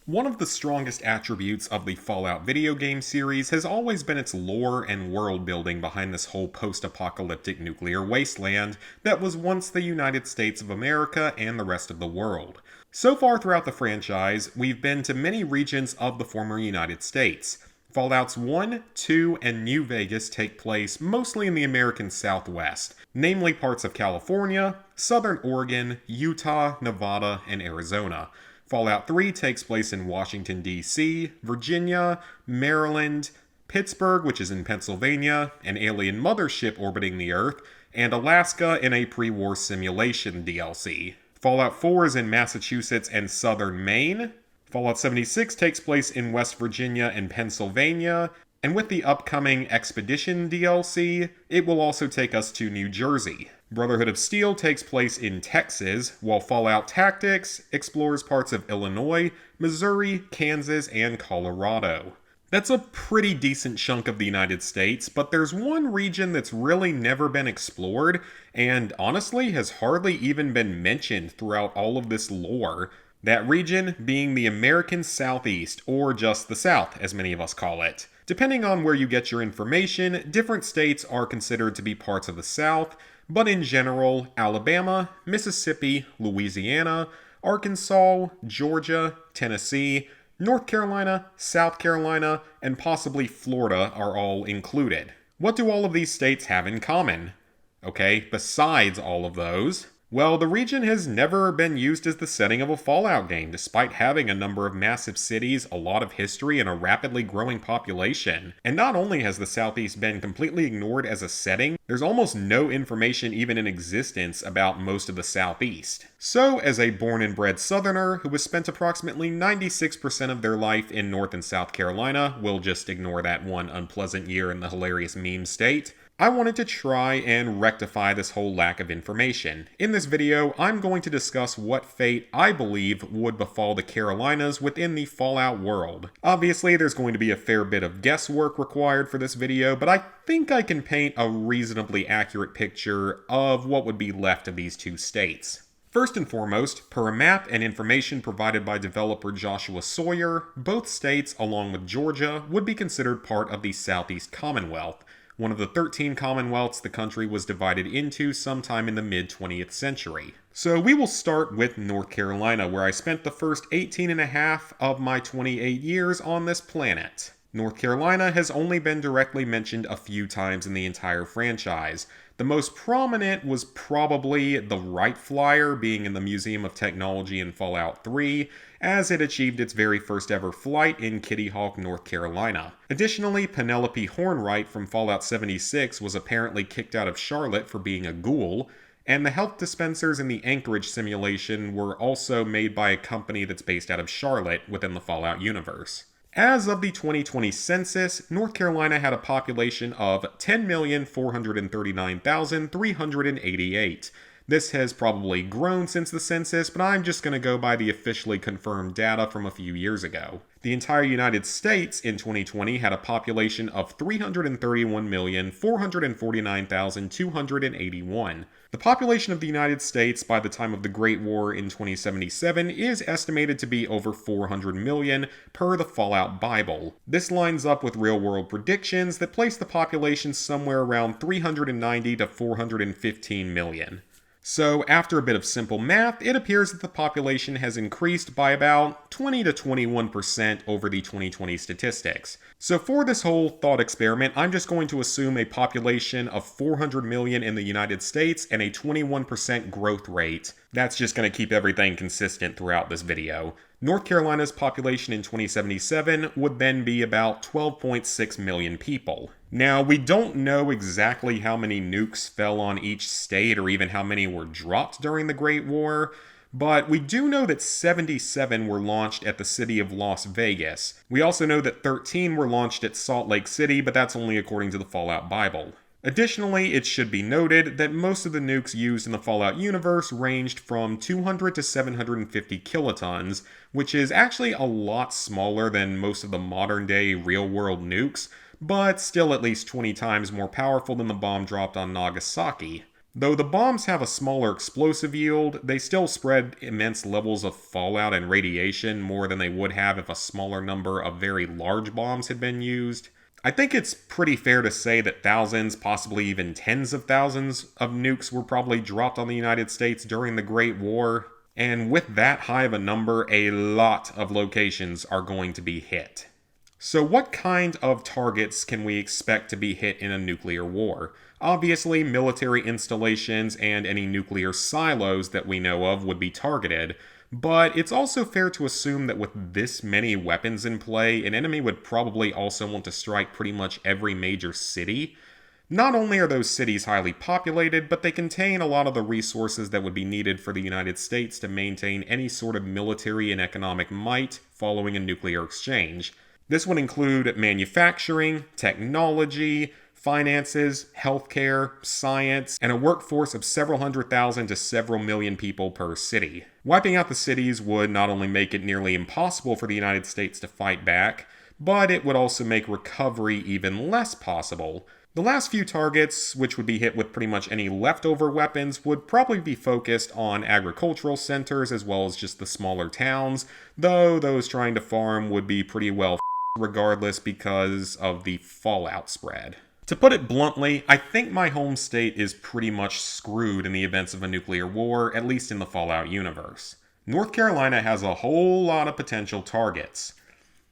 One of the strongest attributes of the Fallout video game series has always been its lore and world building behind this whole post-apocalyptic nuclear wasteland that was once the United States of America and the rest of the world. So far throughout the franchise, we've been to many regions of the former United States. Fallouts 1, 2, and New Vegas take place mostly in the American Southwest, namely parts of California, Southern Oregon, Utah, Nevada, and Arizona. Fallout 3 takes place in Washington, D.C., Virginia, Maryland, Pittsburgh, which is in Pennsylvania, an alien mothership orbiting the Earth, and Alaska in a pre-war simulation DLC. Fallout 4 is in Massachusetts and southern Maine. Fallout 76 takes place in West Virginia and Pennsylvania, and with the upcoming Expedition DLC, it will also take us to New Jersey. Brotherhood of Steel takes place in Texas, while Fallout Tactics explores parts of Illinois, Missouri, Kansas, and Colorado. That's a pretty decent chunk of the United States, but there's one region that's really never been explored, and honestly has hardly even been mentioned throughout all of this lore. That region being the American Southeast, or just the South, as many of us call it. Depending on where you get your information, different states are considered to be parts of the South, but in general, Alabama, Mississippi, Louisiana, Arkansas, Georgia, Tennessee, North Carolina, South Carolina, and possibly Florida are all included. What do all of these states have in common? Okay, besides all of those, well, the region has never been used as the setting of a Fallout game, despite having a number of massive cities, a lot of history, and a rapidly growing population. And not only has the Southeast been completely ignored as a setting, there's almost no information even in existence about most of the Southeast. So, as a born and bred Southerner who has spent approximately 96% of their life in North and South Carolina, we'll just ignore that one unpleasant year in the hilarious meme state, I wanted to try and rectify this whole lack of information. In this video, I'm going to discuss what fate I believe would befall the Carolinas within the Fallout world. Obviously, there's going to be a fair bit of guesswork required for this video, but I think I can paint a reasonably accurate picture of what would be left of these two states. First and foremost, per a map and information provided by developer Joshua Sawyer, both states, along with Georgia, would be considered part of the Southeast Commonwealth, one of the 13 commonwealths the country was divided into sometime in the mid-20th century. So we will start with North Carolina, where I spent the first 18 and a half of my 28 years on this planet. North Carolina has only been directly mentioned a few times in the entire franchise. The most prominent was probably the Wright Flyer being in the Museum of Technology in Fallout 3, as it achieved its very first ever flight in Kitty Hawk, North Carolina. Additionally, Penelope Hornwright from Fallout 76 was apparently kicked out of Charlotte for being a ghoul, and the health dispensers in the Anchorage simulation were also made by a company that's based out of Charlotte within the Fallout universe. As of the 2020 census, North Carolina had a population of 10,439,388. This has probably grown since the census, but I'm just going to go by the officially confirmed data from a few years ago. The entire United States in 2020 had a population of 331,449,281. The population of the United States by the time of the Great War in 2077 is estimated to be over 400 million per the Fallout Bible. This lines up with real-world predictions that place the population somewhere around 390 to 415 million. So, after a bit of simple math, it appears that the population has increased by about 20 to 21% over the 2020 statistics. So for this whole thought experiment, I'm just going to assume a population of 400 million in the United States and a 21% growth rate. That's just going to keep everything consistent throughout this video. North Carolina's population in 2077 would then be about 12.6 million people. Now, we don't know exactly how many nukes fell on each state or even how many were dropped during the Great War, but we do know that 77 were launched at the city of Las Vegas. We also know that 13 were launched at Salt Lake City, but that's only according to the Fallout Bible. Additionally, it should be noted that most of the nukes used in the Fallout universe ranged from 200 to 750 kilotons, which is actually a lot smaller than most of the modern-day real-world nukes, but still at least 20 times more powerful than the bomb dropped on Nagasaki. Though the bombs have a smaller explosive yield, they still spread immense levels of fallout and radiation, more than they would have if a smaller number of very large bombs had been used. I think it's pretty fair to say that thousands, possibly even tens of thousands of nukes were probably dropped on the United States during the Great War. And with that high of a number, a lot of locations are going to be hit. So what kind of targets can we expect to be hit in a nuclear war? Obviously, military installations and any nuclear silos that we know of would be targeted, but it's also fair to assume that with this many weapons in play, an enemy would probably also want to strike pretty much every major city. Not only are those cities highly populated, but they contain a lot of the resources that would be needed for the United States to maintain any sort of military and economic might following a nuclear exchange. This would include manufacturing, technology, finances, healthcare, science, and a workforce of several 100,000 to several million people per city. Wiping out the cities would not only make it nearly impossible for the United States to fight back, but it would also make recovery even less possible. The last few targets, which would be hit with pretty much any leftover weapons, would probably be focused on agricultural centers as well as just the smaller towns, though those trying to farm would be pretty well regardless because of the fallout spread. To put it bluntly, I think my home state is pretty much screwed in the events of a nuclear war, at least in the Fallout universe. North Carolina has a whole lot of potential targets.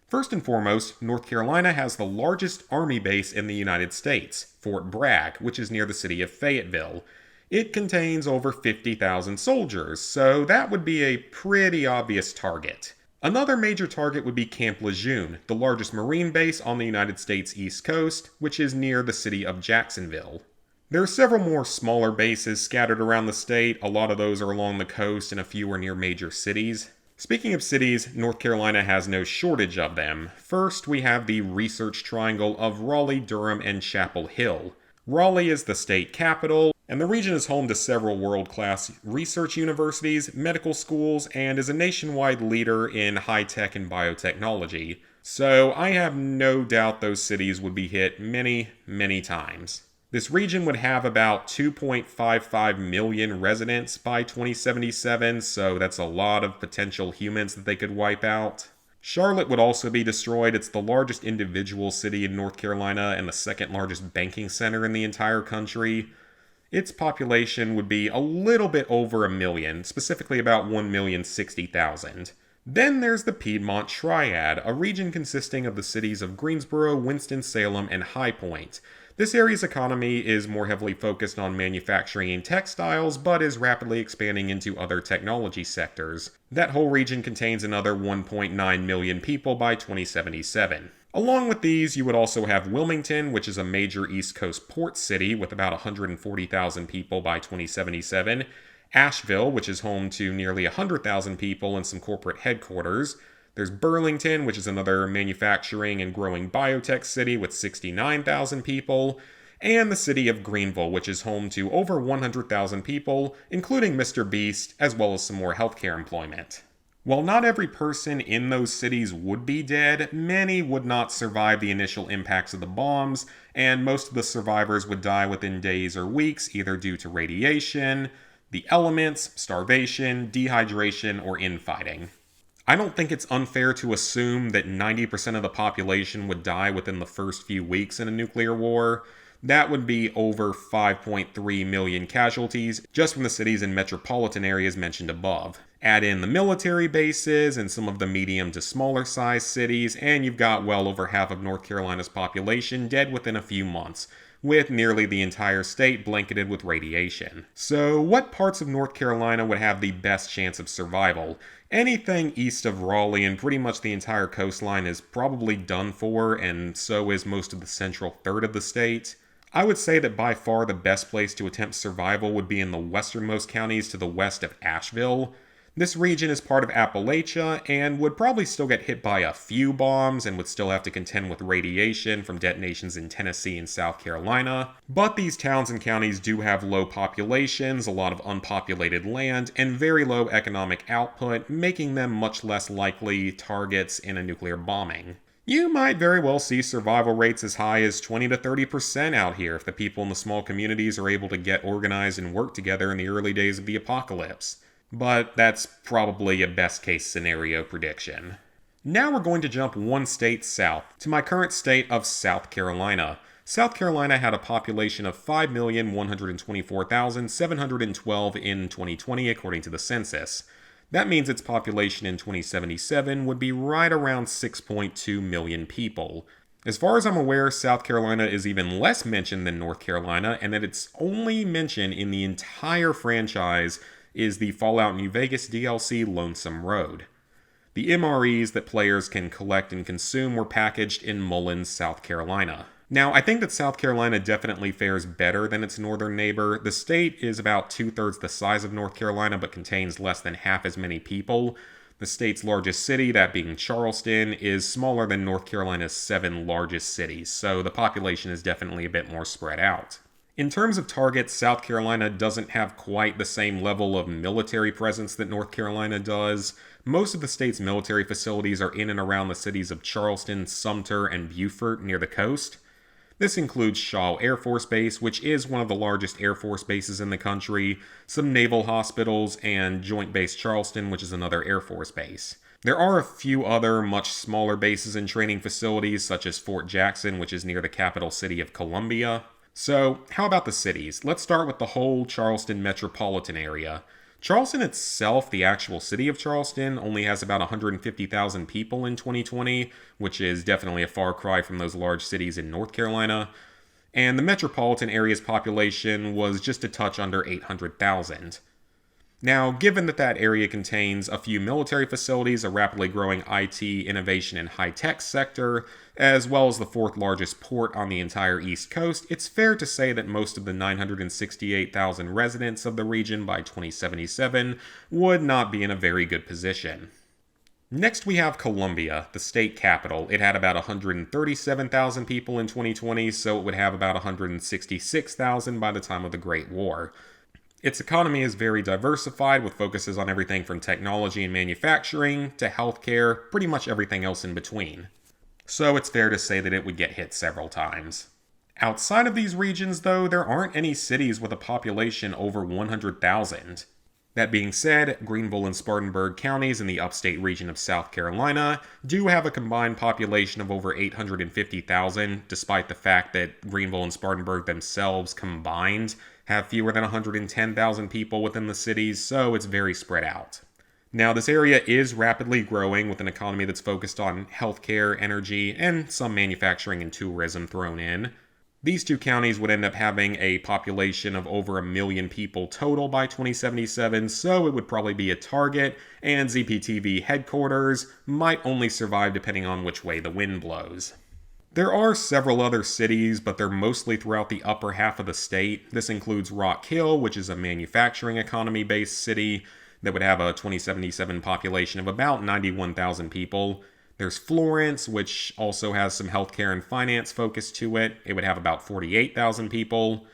First and foremost, North Carolina has the largest army base in the United States, Fort Bragg, which is near the city of Fayetteville. It contains over 50,000 soldiers, so that would be a pretty obvious target. Another major target would be Camp Lejeune, the largest Marine base on the United States East Coast, which is near the city of Jacksonville. There are several more smaller bases scattered around the state. A lot of those are along the coast and a few are near major cities. Speaking of cities, North Carolina has no shortage of them. First, we have the research triangle of Raleigh, Durham, and Chapel Hill. Raleigh is the state capital, and the region is home to several world-class research universities, medical schools, and is a nationwide leader in high-tech and biotechnology. So I have no doubt those cities would be hit many, many times. This region would have about 2.55 million residents by 2077, so that's a lot of potential humans that they could wipe out. Charlotte would also be destroyed. It's the largest individual city in North Carolina and the second largest banking center in the entire country. Its population would be a little bit over a million, specifically about 1,060,000. Then there's the Piedmont Triad, a region consisting of the cities of Greensboro, Winston-Salem, and High Point. This area's economy is more heavily focused on manufacturing and textiles, but is rapidly expanding into other technology sectors. That whole region contains another 1.9 million people by 2077. Along with these, you would also have Wilmington, which is a major East Coast port city with about 140,000 people by 2077, Asheville, which is home to nearly 100,000 people and some corporate headquarters. There's Burlington, which is another manufacturing and growing biotech city with 69,000 people, and the city of Greenville, which is home to over 100,000 people, including Mr. Beast, as well as some more healthcare employment. While not every person in those cities would be dead, many would not survive the initial impacts of the bombs, and most of the survivors would die within days or weeks, either due to radiation, the elements, starvation, dehydration, or infighting. I don't think it's unfair to assume that 90% of the population would die within the first few weeks in a nuclear war. That would be over 5.3 million casualties just from the cities and metropolitan areas mentioned above. Add in the military bases and some of the medium to smaller sized cities, and you've got well over half of North Carolina's population dead within a few months, with nearly the entire state blanketed with radiation. So what parts of North Carolina would have the best chance of survival? Anything east of Raleigh and pretty much the entire coastline is probably done for, and so is most of the central third of the state. I would say that by far the best place to attempt survival would be in the westernmost counties to the west of Asheville. This region is part of Appalachia and would probably still get hit by a few bombs and would still have to contend with radiation from detonations in Tennessee and South Carolina. But these towns and counties do have low populations, a lot of unpopulated land, and very low economic output, making them much less likely targets in a nuclear bombing. You might very well see survival rates as high as 20 to 30% out here if the people in the small communities are able to get organized and work together in the early days of the apocalypse. But that's probably a best case scenario prediction. Now we're going to jump one state south to my current state of South Carolina. South Carolina had a population of 5,124,712 in 2020, according to the census. That means its population in 2077 would be right around 6.2 million people. As far as I'm aware, South Carolina is even less mentioned than North Carolina, and that its only mention in the entire franchise is the Fallout New Vegas DLC Lonesome Road. The MREs that players can collect and consume were packaged in Mullins, South Carolina. Now, I think that South Carolina definitely fares better than its northern neighbor. The state is about 2/3 the size of North Carolina, but contains less than half as many people. The state's largest city, that being Charleston, is smaller than North Carolina's 7 largest cities, so the population is definitely a bit more spread out. In terms of targets, South Carolina doesn't have quite the same level of military presence that North Carolina does. Most of the state's military facilities are in and around the cities of Charleston, Sumter, and Beaufort near the coast. This includes Shaw Air Force Base, which is one of the largest Air Force bases in the country, some naval hospitals, and Joint Base Charleston, which is another Air Force base. There are a few other much smaller bases and training facilities, such as Fort Jackson, which is near the capital city of Columbia. So, how about the cities? Let's start with the whole Charleston metropolitan area. Charleston itself, the actual city of Charleston, only has about 150,000 people in 2020, which is definitely a far cry from those large cities in North Carolina. And the metropolitan area's population was just a touch under 800,000. Now, given that that area contains a few military facilities, a rapidly growing IT, innovation, and high-tech sector, as well as the 4th largest port on the entire East Coast, it's fair to say that most of the 968,000 residents of the region by 2077 would not be in a very good position. Next, we have Columbia, the state capital. It had about 137,000 people in 2020, so it would have about 166,000 by the time of the Great War. Its economy is very diversified, with focuses on everything from technology and manufacturing to healthcare, pretty much everything else in between. So it's fair to say that it would get hit several times. Outside of these regions, though, there aren't any cities with a population over 100,000. That being said, Greenville and Spartanburg counties in the upstate region of South Carolina do have a combined population of over 850,000, despite the fact that Greenville and Spartanburg themselves combined have fewer than 110,000 people within the cities, so it's very spread out. Now, this area is rapidly growing with an economy that's focused on healthcare, energy, and some manufacturing and tourism thrown in. These two counties would end up having a population of over 1 million people total by 2077, so it would probably be a target, and ZPTV headquarters might only survive depending on which way the wind blows. There are several other cities, but they're mostly throughout the upper half of the state. This includes Rock Hill, which is a manufacturing economy-based city that would have a 2077 population of about 91,000 people. There's Florence, which also has some healthcare and finance focus to it. It would have about 48,000 people.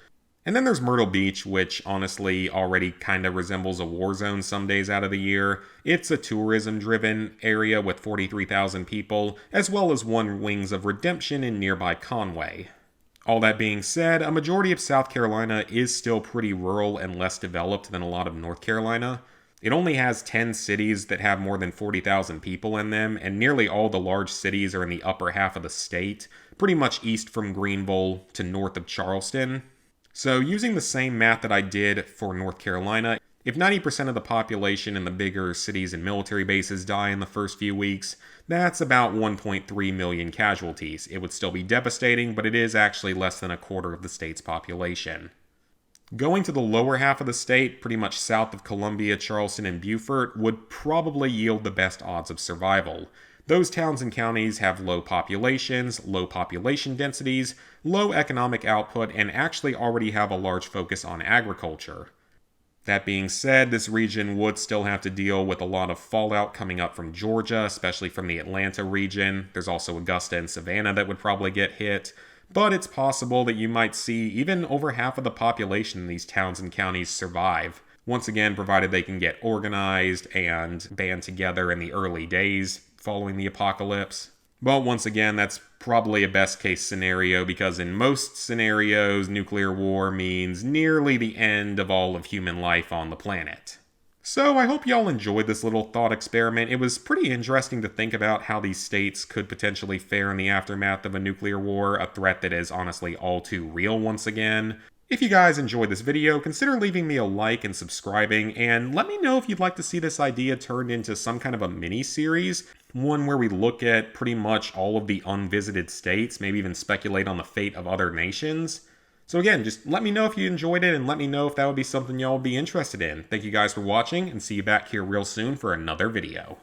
And then there's Myrtle Beach, which honestly already kind of resembles a war zone some days out of the year. It's a tourism-driven area with 43,000 people, as well as one Wings of Redemption in nearby Conway. All that being said, a majority of South Carolina is still pretty rural and less developed than a lot of North Carolina. It only has 10 cities that have more than 40,000 people in them, and nearly all the large cities are in the upper half of the state, pretty much east from Greenville to north of Charleston. So using the same math that I did for North Carolina, if 90% of the population in the bigger cities and military bases die in the first few weeks, that's about 1.3 million casualties. It would still be devastating, but it is actually less than a quarter of the state's population. Going to the lower half of the state, pretty much south of Columbia, Charleston, and Beaufort, would probably yield the best odds of survival. Those towns and counties have low populations, low population densities, low economic output, and actually already have a large focus on agriculture. That being said, this region would still have to deal with a lot of fallout coming up from Georgia, especially from the Atlanta region. There's also Augusta and Savannah that would probably get hit. But it's possible that you might see even over half of the population in these towns and counties survive. Once again, provided they can get organized and band together in the early days following the apocalypse. But once again, that's probably a best case scenario because in most scenarios, nuclear war means nearly the end of all of human life on the planet. So I hope y'all enjoyed this little thought experiment. It was pretty interesting to think about how these states could potentially fare in the aftermath of a nuclear war, a threat that is honestly all too real once again. If you guys enjoyed this video, consider leaving me a like and subscribing, and let me know if you'd like to see this idea turned into some kind of a mini-series, one where we look at pretty much all of the unvisited states, maybe even speculate on the fate of other nations. So again, just let me know if you enjoyed it, and let me know if that would be something y'all would be interested in. Thank you guys for watching, and see you back here real soon for another video.